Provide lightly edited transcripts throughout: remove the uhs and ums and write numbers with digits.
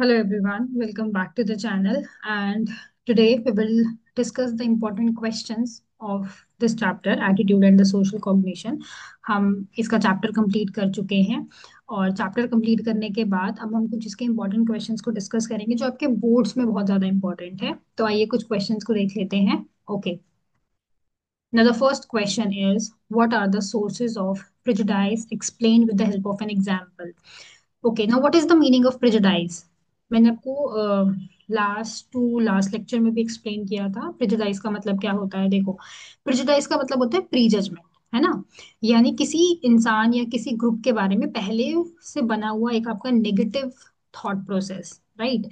Hello everyone, welcome back to the channel. And today we will discuss the important questions of this chapter, Attitude and the Social Cognition. हम इसका chapter complete कर चुके हैं और chapter complete करने के बाद अब हम कुछ इसके इंपॉर्टेंट क्वेश्चंस को डिस्कस करेंगे जो आपके बोर्ड्स में बहुत ज़्यादा इंपॉर्टेंट है। तो आइए कुछ क्वेश्चंस को देख लेते हैं। Okay, now the first question is, what are the sources of prejudice explained with the help of an example? Okay, now what is the meaning of prejudice. मैंने आपको लास्ट लेक्चर में भी एक्सप्लेन किया था प्रेजुडाइज का मतलब क्या होता है। देखो, प्रेजुडाइज का मतलब होता है प्री जजमेंट, है ना। यानी किसी इंसान या किसी ग्रुप के बारे में पहले से बना हुआ एक आपका नेगेटिव थॉट प्रोसेस, राइट।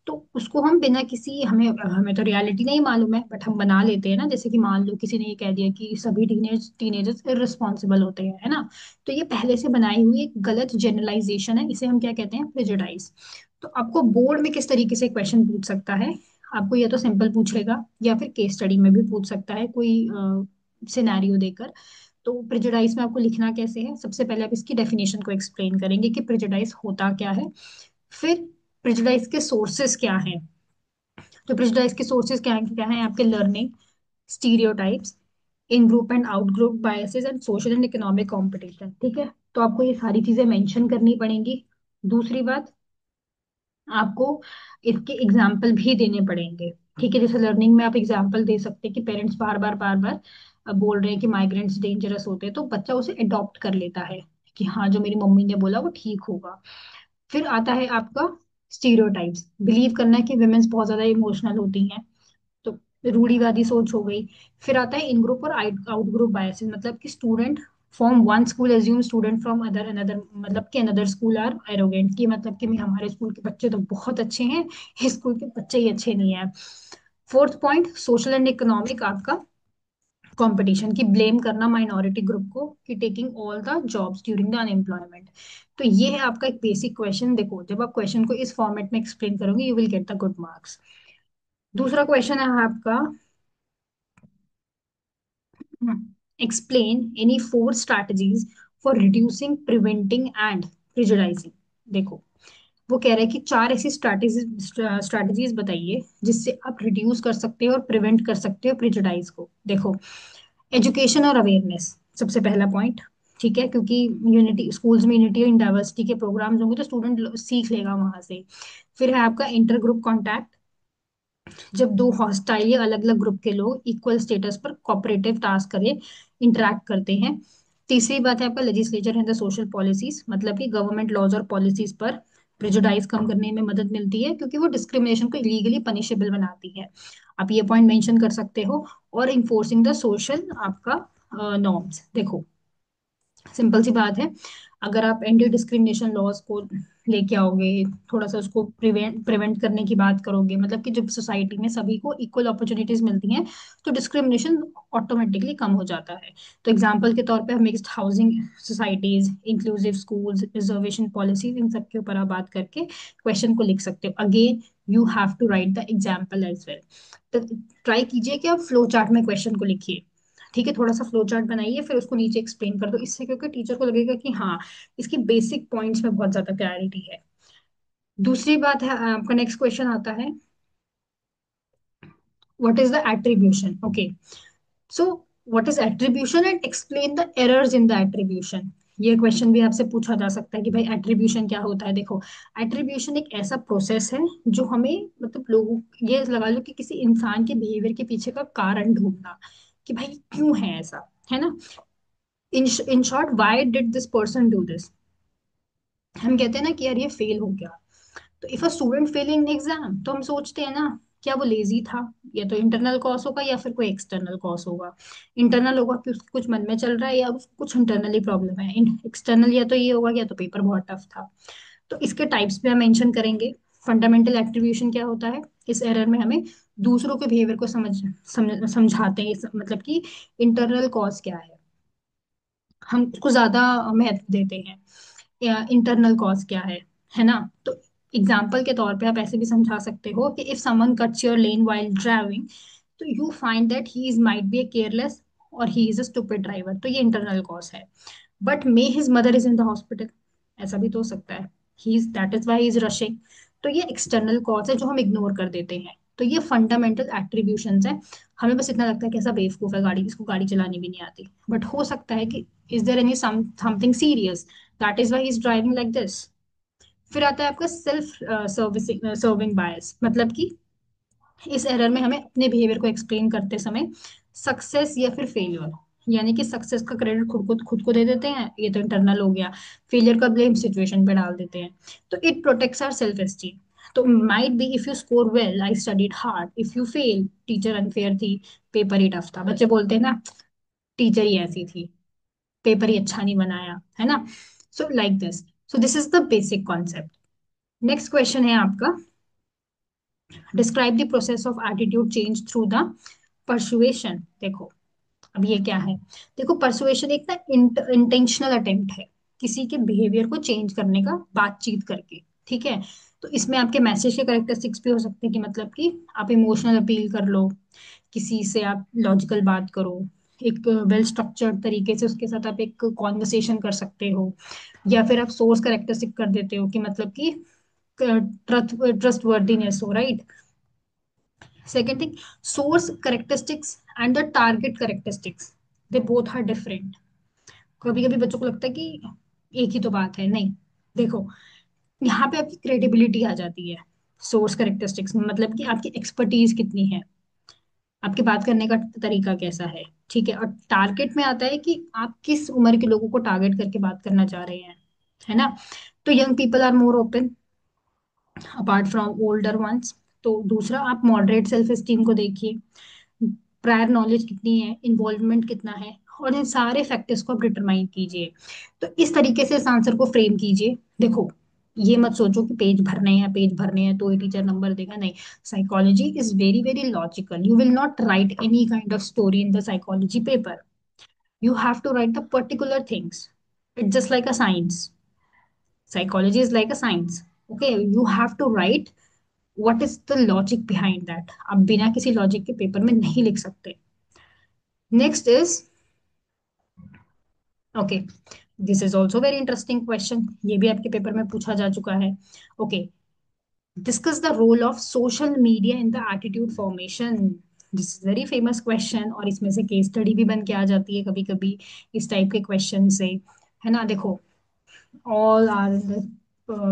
तो उसको हम बिना किसी हमें हमें तो रियलिटी नहीं मालूम है, बट हम बना लेते हैं ना। जैसे कि मान लो किसी ने ये कह दिया कि सभी टीनेजर्स इररिस्पॉन्सिबल होते हैं, है ना। तो ये पहले से बनाई हुई एक गलत जनरलाइजेशन है, इसे हम क्या कहते हैं, प्रेजुडाइज। तो आपको बोर्ड में किस तरीके से क्वेश्चन पूछ सकता है, आपको या तो सिंपल पूछेगा या फिर केस स्टडी में भी पूछ सकता है कोई सिनेरियो देकर। तो प्रेजुडाइज में आपको लिखना कैसे है, सबसे पहले आप इसकी डेफिनेशन को एक्सप्लेन करेंगे कि प्रेजुडाइज होता क्या है। फिर प्रेजुडाइज के सोर्सेस क्या हैं। तो प्रेजुडाइज के सोर्सेज क्या है आपके learning, stereotypes, in group and out group biases and social and economic competition. ठीक है, तो आपको ये सारी चीजें मेंशन करनी पड़ेंगी। दूसरी बात, आपको इसके एग्जाम्पल भी देने पड़ेंगे। ठीक है, जैसे लर्निंग में आप एग्जाम्पल दे सकते हैं कि पेरेंट्स बार बार बोल रहे हैं कि माइग्रेंट्स डेंजरस होते हैं, तो बच्चा उसे अडॉप्ट कर लेता है कि हाँ, जो मेरी मम्मी ने बोला वो ठीक होगा। फिर आता है आपका स्टीरियोटाइप्स, बिलीव करना है कि वुमेन्स बहुत ज्यादा इमोशनल होती हैं, तो रूढ़िवादी सोच हो गई। फिर आता है इन ग्रुप और आउट ग्रुप बायसेस, मतलब कि student from one school assume student from other another, मतलब कि अनदर स्कूल आर एरोगेंट, कि मतलब कि हमारे स्कूल के बच्चे तो बहुत अच्छे हैं, इस स्कूल के बच्चे ही अच्छे नहीं है। Fourth point, social and economic आपका कंपटीशन, की ब्लेम करना माइनॉरिटी ग्रुप को कि taking all the jobs during the unemployment. तो ये है आपका एक बेसिक क्वेश्चन। देखो, जब आप क्वेश्चन को इस फॉर्मेट में एक्सप्लेन करोगे you will get the good marks. दूसरा क्वेश्चन है आपका, explain any four strategies for reducing, preventing and prejudicing. देखो, वो कह रहे हैं कि चार ऐसी स्ट्रैटेजीज बताइए जिससे आप रिड्यूस कर सकते हो और प्रिवेंट कर सकते हो प्रिजुडाइज को। देखो, एजुकेशन और अवेयरनेस सबसे पहला पॉइंट। ठीक है, क्योंकि यूनिटी स्कूल्स में यूनिटी और डाइवर्सिटी के प्रोग्राम्स होंगे तो स्टूडेंट सीख लेगा वहां से। फिर है आपका इंटर ग्रुप कॉन्टैक्ट, जब दो हॉस्टाइल या अलग अलग ग्रुप के लोग इक्वल स्टेटस पर कोऑपरेटिव टास्क करें, इंटरैक्ट करते हैं। तीसरी बात है आपका legislature and the social policies, मतलब कि गवर्नमेंट लॉज और पॉलिसीज पर प्रेजुडाइज कम करने में मदद मिलती है क्योंकि वो डिस्क्रिमिनेशन को इलीगली पनिशेबल बनाती है। आप ये पॉइंट मेंशन कर सकते हो। और इन्फोर्सिंग द सोशल आपका नॉर्म्स। देखो, सिंपल सी बात है, अगर आप एंटी डिस्क्रिमिनेशन लॉज को लेके आओगे, थोड़ा सा उसको प्रिवेंट करने की बात करोगे, मतलब कि जब सोसाइटी में सभी को इक्वल अपॉर्चुनिटीज मिलती हैं तो डिस्क्रिमिनेशन ऑटोमेटिकली कम हो जाता है। तो एग्जांपल के तौर पे हम mixed housing societies, inclusive schools, reservation policies, इन सब के ऊपर आप बात करके क्वेश्चन को लिख सकते हो। Again you have to write the example as well. तो ट्राई कीजिए कि आप फ्लो चार्ट में क्वेश्चन को लिखिए। ठीक है, थोड़ा सा फ्लो चार्ट बनाइए फिर उसको नीचे एक्सप्लेन कर दो, इससे क्योंकि टीचर को लगेगा कि हाँ, इसकी बेसिक पॉइंट्स में बहुत ज्यादा क्लैरिटी है। दूसरी बात है, आपका नेक्स्ट क्वेश्चन आता है, what is the attribution. Okay, so what is attribution and explain the errors in the attribution. ये क्वेश्चन भी आपसे पूछा जा सकता है कि भाई एट्रीब्यूशन क्या होता है। देखो, एट्रीब्यूशन एक ऐसा प्रोसेस है जो हमें, मतलब लोगों, ये लगा लो कि किसी इंसान के बिहेवियर के पीछे का कारण ढूंढना कि भाई क्यों है ऐसा, है ना। In short, why did this person do this. हम कहते हैं ना कि यार ये फेल हो गया। तो if a student fail in exam तो हम सोचते हैं ना, क्या वो लेजी था, या तो इंटरनल कॉज होगा या फिर कोई एक्सटर्नल कॉज होगा। इंटरनल होगा कि उसको कुछ मन में चल रहा है या उसको कुछ इंटरनली प्रॉब्लम है। एक्सटर्नल या तो ये होगा कि या तो पेपर बहुत टफ था। तो इसके टाइप्स पे हम मेंशन करेंगे। फंडामेंटल एट्रीब्यूशन क्या होता है, इस एरर में हमें दूसरों के बिहेवियर को समझाते हैं, मतलब कि इंटरनल कॉज क्या है, हम उसको ज्यादा महत्व देते हैं, या इंटरनल कॉज क्या है ना। तो एग्जाम्पल के तौर पे आप ऐसे भी समझा सकते हो कि if someone cuts your lane while driving, तो you find that he is might be a careless और he is a stupid driver, तो ये इंटरनल कॉज है। But may his mother is in the hospital, ऐसा भी तो हो सकता है, he is that is why he is rushing. तो ये एक्सटर्नल कॉज है जो हम इग्नोर कर देते हैं। तो ये फंडामेंटल एट्रीब्यूशंस है। हमें बस इतना लगता है कि ऐसा बेवकूफ है, गाड़ी इसको गाड़ी चलानी भी नहीं आती, बट हो सकता है कि is there any something serious, that is why he is driving like this. फिर आता है आपका सेल्फ सर्विसिंग सर्विंग बायस, मतलब कि इस एरर में हमें अपने बिहेवियर को एक्सप्लेन करते समय सक्सेस या फिर फेलियर, यानी कि सक्सेस का क्रेडिट खुद को दे देते हैं, ये तो इंटरनल हो गया। फेलियर का ब्लेम सिचुएशन पे डाल देते हैं। तो it protects our self esteem. तो might be if you score well I studied hard, if you fail teacher unfair थी, पेपर ही टफ था। बच्चे बोलते हैं ना, टीचर ही ऐसी थी, पेपर ही अच्छा नहीं बनाया, है ना। So like this. So this is the basic concept. Next question है आपका, describe the process of attitude change through the persuasion. देखो, अब ये क्या है। देखो, परसुएशन एक ना इंटेंशनल अटेम्प्ट है किसी के बिहेवियर को चेंज करने का, बातचीत करके। ठीक है। तो इसमें आपके मैसेज के करेक्टरिस्टिक्स भी हो सकते हैं, कि मतलब कि आप इमोशनल अपील कर लो, किसी से आप लॉजिकल बात करो, एक वेल स्ट्रक्चर्ड तरीके से उसके साथ आप एक कॉन्वर्सेशन कर सकते हो, या फिर आप सोर्स करेक्टरिस्टिक कर देते हो, कि मतलब कि ट्रस्ट वर्दीनेस हो, right. Second thing, source characteristics and the target characteristics, they both are different. कभी कभी बच्चों को लगता है कि एक ही तो बात है, नहीं। देखो, यहाँ पे आपकी क्रेडिबिलिटी आ जाती है सोर्स करेक्टरिस्टिक्स में, मतलब कि आपकी एक्सपर्टीज कितनी है, आपके बात करने का तरीका कैसा है। ठीक है। और टारगेट में आता है कि आप किस उम्र के लोगों को टारगेट करके बात करना चाह रहे हैं, है ना। तो young people are more open apart from older ones. तो दूसरा, आप मॉडरेट सेल्फ एस्टीम को देखिए, प्रायर नॉलेज कितनी है, इन्वॉल्वमेंट कितना है, और इन सारे फैक्टर्स को आप डिटरमाइन कीजिए। तो इस तरीके से इस आंसर को फ्रेम कीजिए। देखो, ये मत सोचो कि पेज भरने हैं तो ये टीचर नंबर देगा, नहीं। Psychology is very very logical, you will not right any kind of story in the psychology paper, you have to write the particular things. It's just like a science. Psychology is like a science. Okay, you have to write what is the logic behind that. आप बिना किसी logic के paper में नहीं लिख सकते। Next is, okay, this is also very interesting question, ये भी आपके पेपर में पूछा जा चुका है। Okay, discuss the role of social media in the attitude formation. This is very famous question, और इसमें से केस स्टडी भी बन के आ जाती है कभी कभी इस टाइप के क्वेश्चन से, है ना। देखो, all are in the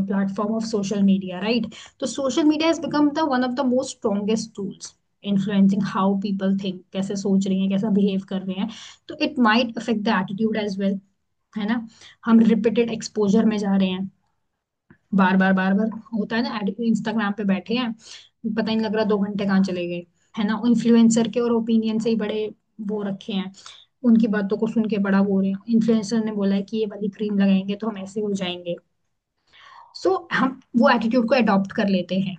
platform of social media, right? So social media has become the one of the most strongest tools influencing how people think, कैसे सोच रहे हैं, कैसा बिहेव कर रहे हैं। तो it might affect the attitude as well, है ना। हम रिपीटेड एक्सपोजर में जा रहे हैं, बार बार होता है ना, इंस्टाग्राम पे बैठे हैं, पता ही नहीं लग रहा 2 घंटे कहाँ चले गए, है ना। इन्फ्लुएंसर के और ओपिनियन से ही बड़े वो रखे हैं, उनकी बातों को सुन के बड़ा वो रहे हैं। इन्फ्लुएंसर ने बोला है कि ये वाली क्रीम लगाएंगे तो हम ऐसे हो जाएंगे, सो हम वो एटीट्यूड को अडॉप्ट कर लेते हैं।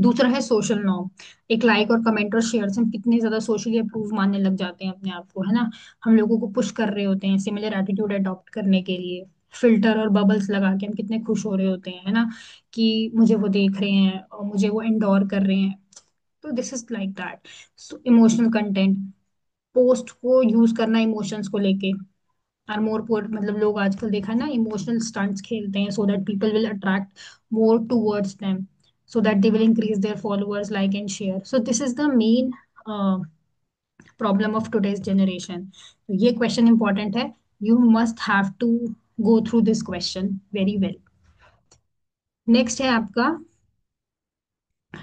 दूसरा है सोशल नॉर्म। एक लाइक और कमेंट और शेयर से हम कितने ज्यादा सोशली अप्रूव मानने लग जाते हैं अपने आप को, है ना। हम लोगों को पुश कर रहे होते हैं सिमिलर एटीट्यूड अडॉप्ट करने के लिए, फिल्टर और बबल्स लगा के हम कितने खुश हो रहे होते हैं, है ना, कि मुझे वो देख रहे हैं और मुझे वो इंडोर कर रहे हैं। तो this is like that. So emotional content, post को यूज करना इमोशंस को लेके, आर मोर पोर, मतलब लोग आजकल देखा है ना, इमोशनल स्टंट्स खेलते हैं so that people will attract more towards them, so that they will increase their followers, like and share. So this is the main problem of today's generation. तो ये question important है, you must have to go through this question very well. Next है आपका,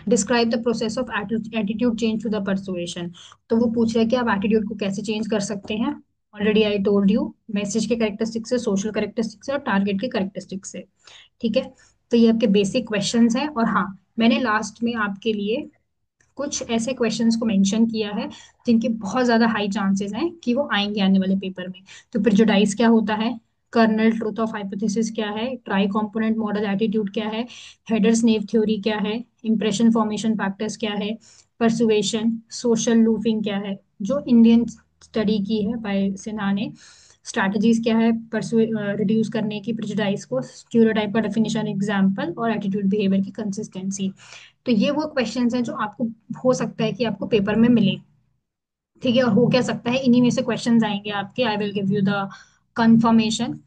describe the process of attitude change to the persuasion. तो वो पूछ रहे हैं कि आप एटीट्यूड को कैसे चेंज कर सकते हैं। Already I told you, message के करेक्टरिस्टिक्स से, सोशल करेक्टरिस्टिक्स से, और टारगेट के करेक्टरिस्टिक्स से। ठीक है। तो ये आपके बेसिक क्वेश्चंस हैं, और हाँ, मैंने लास्ट में आपके लिए कुछ ऐसे क्वेश्चंस को मेंशन किया है जिनके बहुत ज्यादा हाई चांसेस हैं कि वो आएंगे आने वाले पेपर में। तो प्रेजुडाइज क्या होता है, कर्नल ट्रूथ ऑफ हाइपोथेसिस क्या है, ट्राई कंपोनेंट मॉडल एटीट्यूड क्या है, हेडर स्नेव थ्योरी क्या है, इंप्रेशन फॉर्मेशन फैक्टर्स क्या है, परसुएशन, सोशल लूफिंग क्या है, जो इंडियन स्टडी की है बाय सिन्हा ने, स्ट्रैटेजीज क्या है रिड्यूस करने की प्रेजुडाइज को, स्टीरियोटाइप का डेफिनेशन, एग्जाम्पल, और एटीट्यूड बिहेवियर की कंसिस्टेंसी। तो ये वो क्वेश्चंस हैं जो आपको हो सकता है कि आपको पेपर में मिले। ठीक है। और हो क्या सकता है, इन्हीं में से क्वेश्चंस आएंगे आपके, I will give you the confirmation.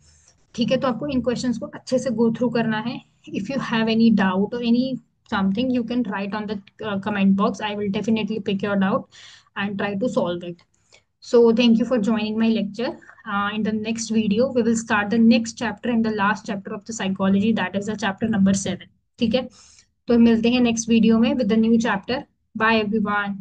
ठीक है, तो आपको इन क्वेश्चंस को अच्छे से गो थ्रू करना है. If you have any doubt और any something, you can write on the comment box. I will definitely pick your doubt and try to solve it. So thank you for joining my lecture. In the next video, we will start the next chapter and the last chapter of the psychology. That is the chapter number 7. ठीक है, तो मिलते हैं next video में with the new chapter. Bye everyone.